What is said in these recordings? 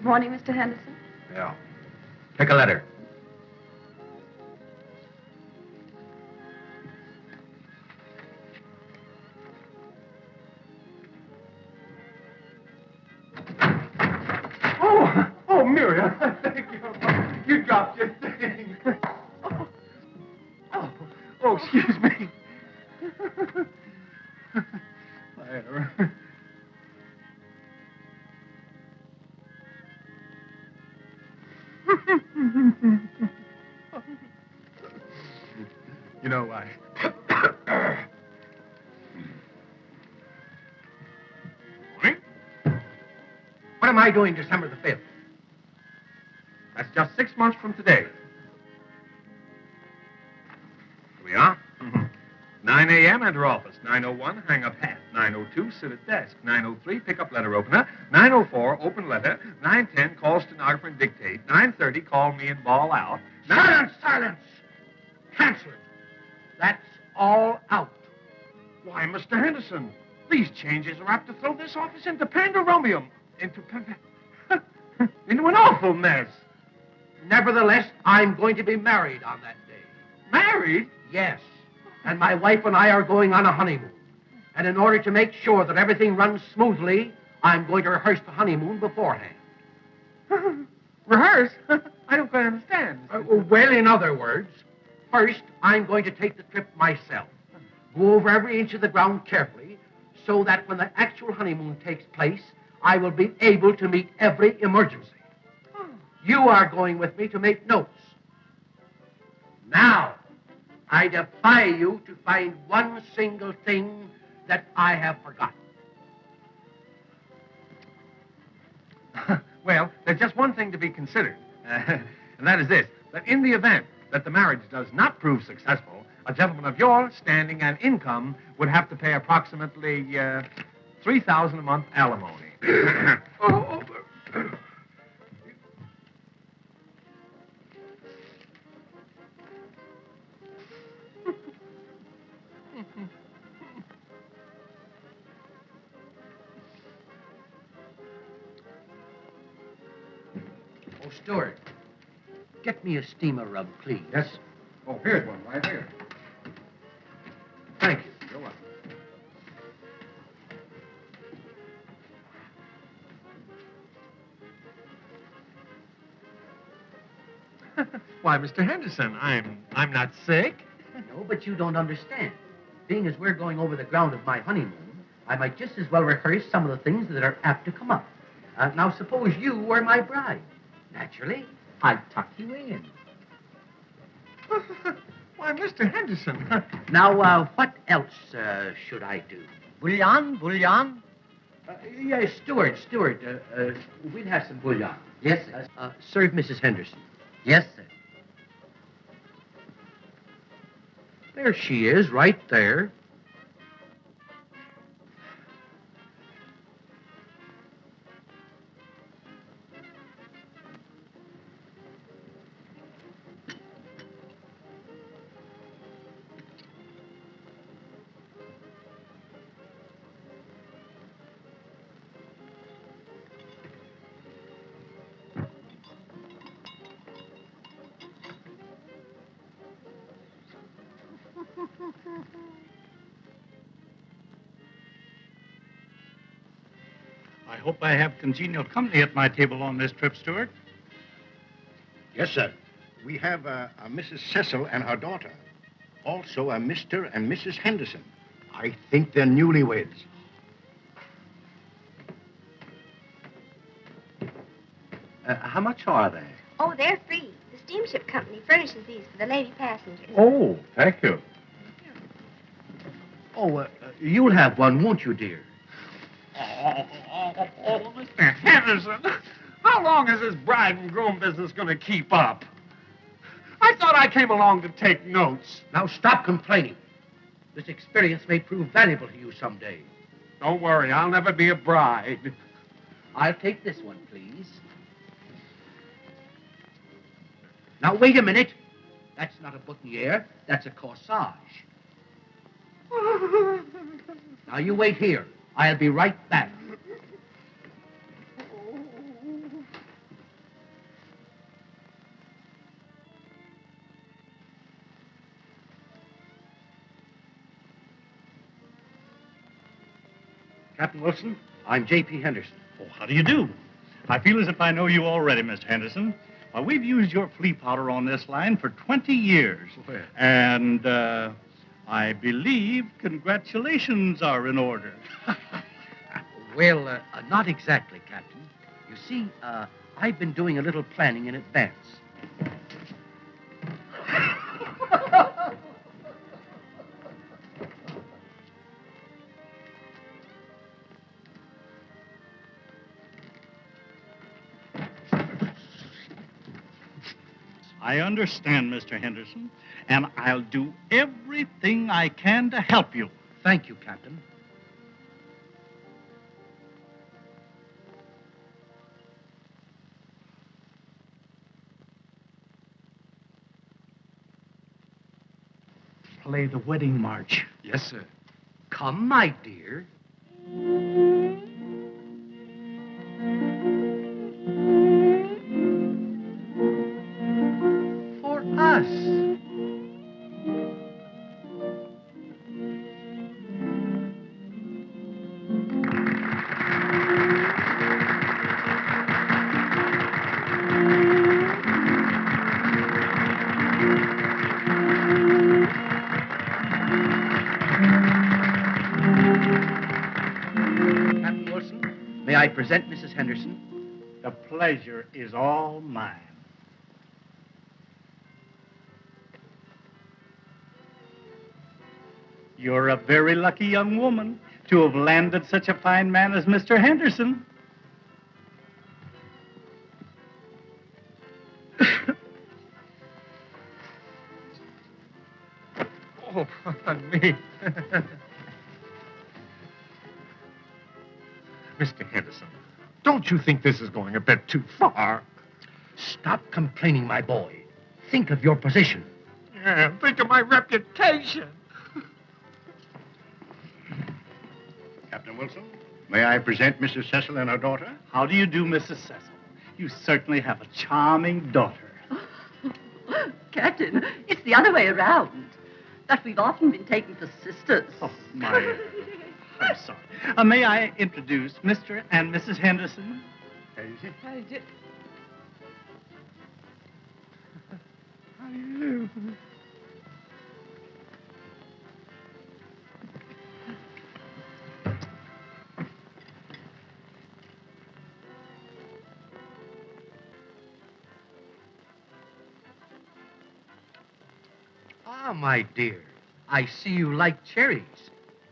Good morning, Mr. Henderson. Yeah. Pick a letter. Oh, Muriel, thank you. You dropped your thing. Oh, excuse me. You know why? What am I doing December the 5th? That's just 6 months from today. Here we are. 9 a.m., enter office. 9:01, hang up hat. 9:02, sit at desk. 9:03, pick up letter opener. 9:04, open letter. 9:10, call stenographer and dictate. 9:30, call me and ball out. Silence! Cancel it. That's all out. Why, Mr. Henderson, these changes are apt to throw this office into pandemonium. Into an awful mess. Nevertheless, I'm going to be married on that day. Married? Yes. And my wife and I are going on a honeymoon. And in order to make sure that everything runs smoothly, I'm going to rehearse the honeymoon beforehand. Rehearse? I don't quite understand. Well, in other words, first, I'm going to take the trip myself. Go over every inch of the ground carefully, so that when the actual honeymoon takes place, I will be able to meet every emergency. You are going with me to make notes. Now, I defy you to find one single thing that I have forgotten. Well, there's just one thing to be considered, and that is this, that in the event that the marriage does not prove successful, a gentleman of your standing and income would have to pay approximately $3,000 a month alimony. Oh, Stewart, get me a steamer rub, please. Yes. Oh, here's one right here. Thank you. You're welcome. Why, Mr. Henderson, I'm not sick. No, but you don't understand. Being as we're going over the ground of my honeymoon, I might just as well rehearse some of the things that are apt to come up. Now, suppose you were my bride. Naturally, I'd tuck you in. Why, Mr. Henderson. Now, what else should I do? Bouillon? Yes, Stewart, we'll have some bouillon. Yes, sir. Serve Mrs. Henderson. Yes, sir. There she is, right there. I hope I have congenial company at my table on this trip, Stewart. Yes, sir. We have a Mrs. Cecil and her daughter. Also a Mr. and Mrs. Henderson. I think they're newlyweds. How much are they? Oh, they're free. The steamship company furnishes these for the lady passengers. Oh, thank you. Oh, you'll have one, won't you, dear? Oh, Mr. Henderson, how long is this bride and groom business going to keep up? I thought I came along to take notes. Now, stop complaining. This experience may prove valuable to you someday. Don't worry, I'll never be a bride. I'll take this one, please. Now, wait a minute. That's not a boutonniere. That's a corsage. Now, you wait here. I'll be right back. Captain Wilson? I'm J.P. Henderson. Oh, how do you do? I feel as if I know you already, Mr. Henderson. Well, we've used your flea powder on this line for 20 years. Well. And I believe congratulations are in order. Well, not exactly, Captain. You see, I've been doing a little planning in advance. I understand, Mr. Henderson, and I'll do everything I can to help you. Thank you, Captain. Play the wedding march. Yes, sir. Come, my dear. For us. Captain Wilson, may I present Mrs. Henderson? The pleasure is all mine. You're a very lucky young woman to have landed such a fine man as Mr. Henderson. Oh, pardon me. Mr. Henderson, don't you think this is going a bit too far? Stop complaining, my boy. Think of your position. Yeah, think of my reputation. Captain Wilson, may I present Mrs. Cecil and her daughter? How do you do, Mrs. Cecil? You certainly have a charming daughter. Captain, it's the other way around. That we've often been taken for sisters. Oh, my. I'm sorry. May I introduce Mr. and Mrs. Henderson? How do you do? Ah, my dear, I see you like cherries.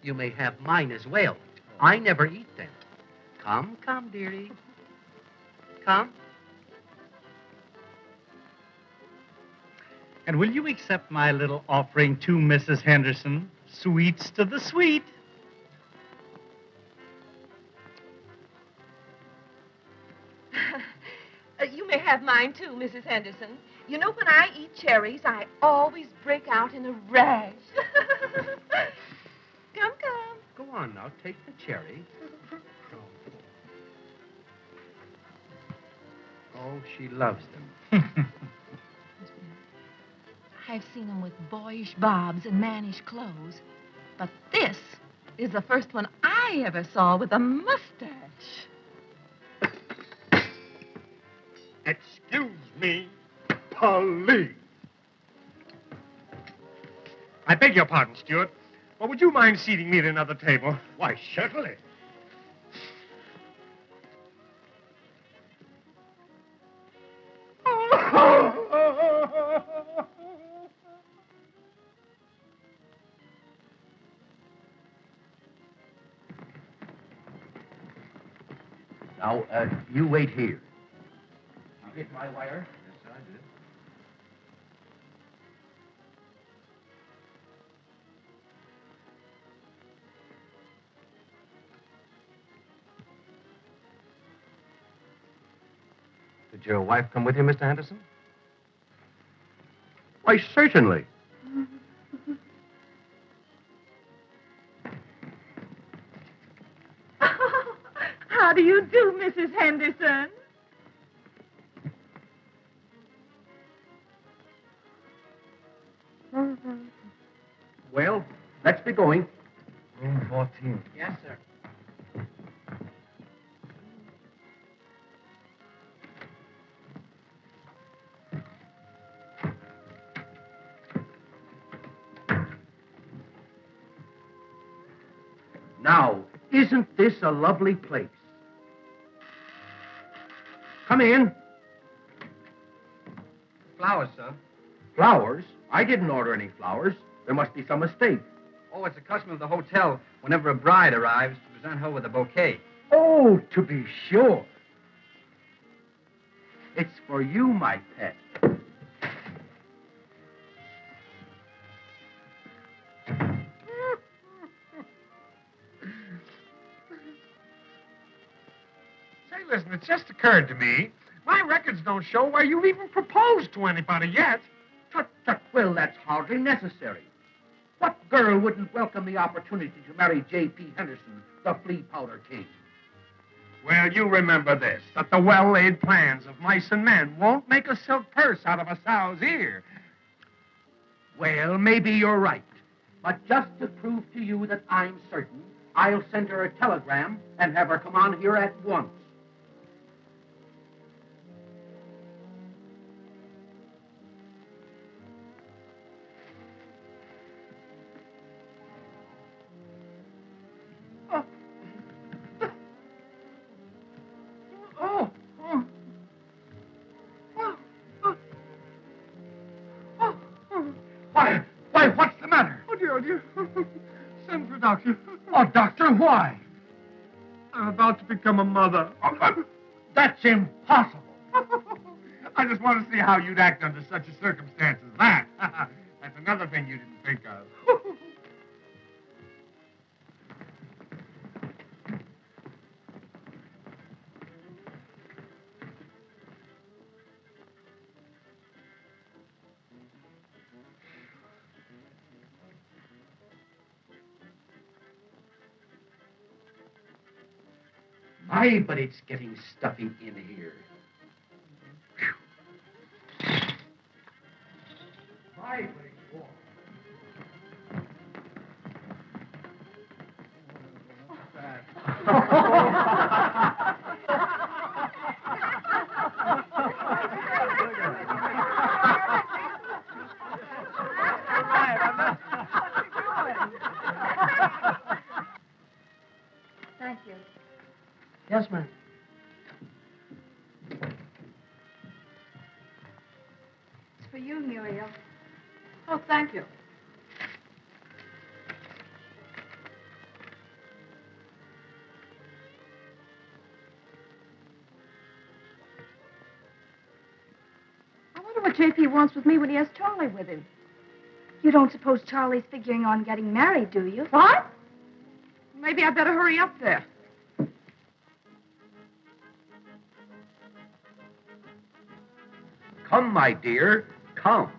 You may have mine as well. I never eat them. Come, come, dearie. Come. And will you accept my little offering to Mrs. Henderson? Sweets to the sweet. You may have mine too, Mrs. Henderson. You know, when I eat cherries, I always break out in a rash. Come, come. Go on now, take the cherry. Oh, she loves them. I've seen them with boyish bobs and mannish clothes, but this is the first one I ever saw with a mustache. Excuse me, police. I beg your pardon, Stewart, but would you mind seating me at another table? Why, certainly. Now, you wait here. You get my wire? Yes, sir, I did. Did your wife come with you, Mr. Henderson? Why, certainly. How do you do, Mrs. Henderson? Well, let's be going. Room 14. Yes, sir. Now, isn't this a lovely place? Come in. Flowers, sir. Flowers? I didn't order any flowers. There must be some mistake. Oh, it's a custom of the hotel whenever a bride arrives to present her with a bouquet. Oh, to be sure. It's for you, my pet. Say, listen, it just occurred to me. My records don't show where you've even proposed to anybody yet. Tut, tut, well, that's hardly necessary. What girl wouldn't welcome the opportunity to marry J.P. Henderson, the flea powder king? Well, you remember this, that the well-laid plans of mice and men won't make a silk purse out of a sow's ear. Well, maybe you're right. But just to prove to you that I'm certain, I'll send her a telegram and have her come on here at once. Why, what's the matter? Oh, dear. Send for a doctor. Oh, doctor, why? I'm about to become a mother. That's impossible. I just want to see how you'd act under such a circumstance as that. That's another thing you didn't think of. My, but it's getting stuffy in here. My, but it's warm. Thank you. Yes, ma'am. It's for you, Muriel. Oh, thank you. I wonder what JP wants with me when he has Charley with him. You don't suppose Charlie's figuring on getting married, do you? What? Maybe I better hurry up there. Come, my dear, come.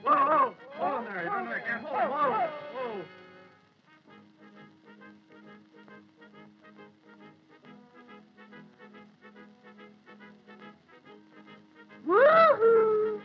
Whoa, there. Whoa. Woo-hoo!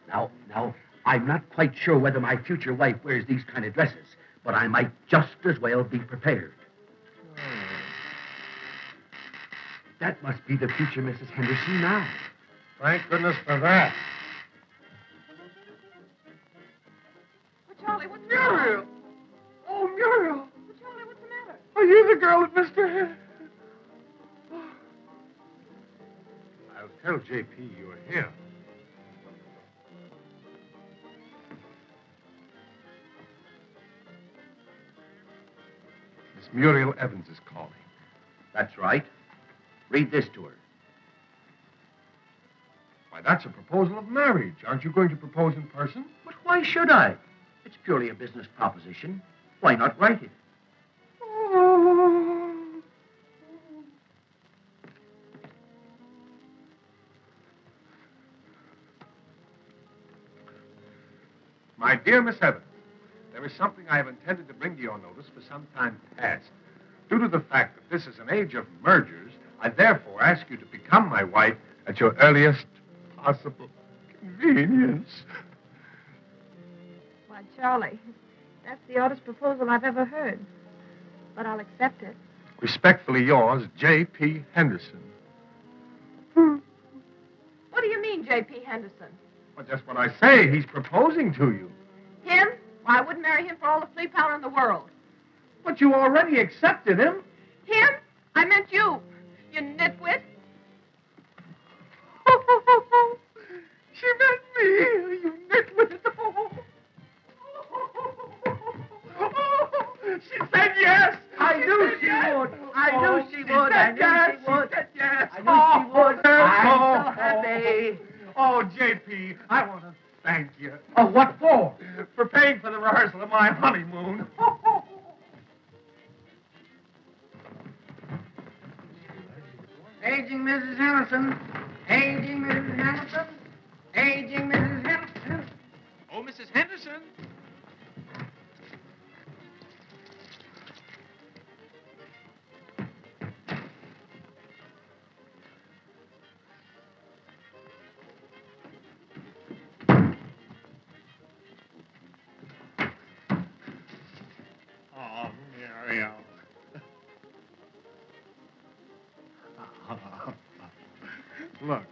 Now, I'm not quite sure whether my future wife wears these kind of dresses, but I might just as well be prepared. That must be the future Mrs. Henderson now. Thank goodness for that. Oh, Charlie, what's the Muriel! Oh, Muriel! Oh, Charlie, what's the matter? Are you the girl that Mr. I'll tell J.P. you're here. Miss Muriel Evans is calling. That's right. Read this to her. Why, that's a proposal of marriage. Aren't you going to propose in person? But why should I? It's purely a business proposition. Why not write it? My dear Miss Evans, there is something I have intended to bring to your notice for some time past. Due to the fact that this is an age of mergers, I therefore ask you to become my wife at your earliest possible convenience. Why, Charlie, that's the oddest proposal I've ever heard. But I'll accept it. Respectfully yours, J.P. Henderson. What do you mean, J.P. Henderson? Well, just what I say. He's proposing to you. Him? Why, I wouldn't marry him for all the flea power in the world. But you already accepted him. Him? I meant you. You nitwit. She meant me, you nitwit. She said yes. I knew she would. I knew she would. I knew she would. She said yes. I knew she would. I'm so happy. Oh, J.P., I want to thank you. Oh, what for? For paying for the rehearsal of my honeymoon. Aging Mrs. Henderson. Aging Mrs. Henderson. Aging Mrs. Henderson. Oh, Mrs. Henderson. Oh, Muriel. Look,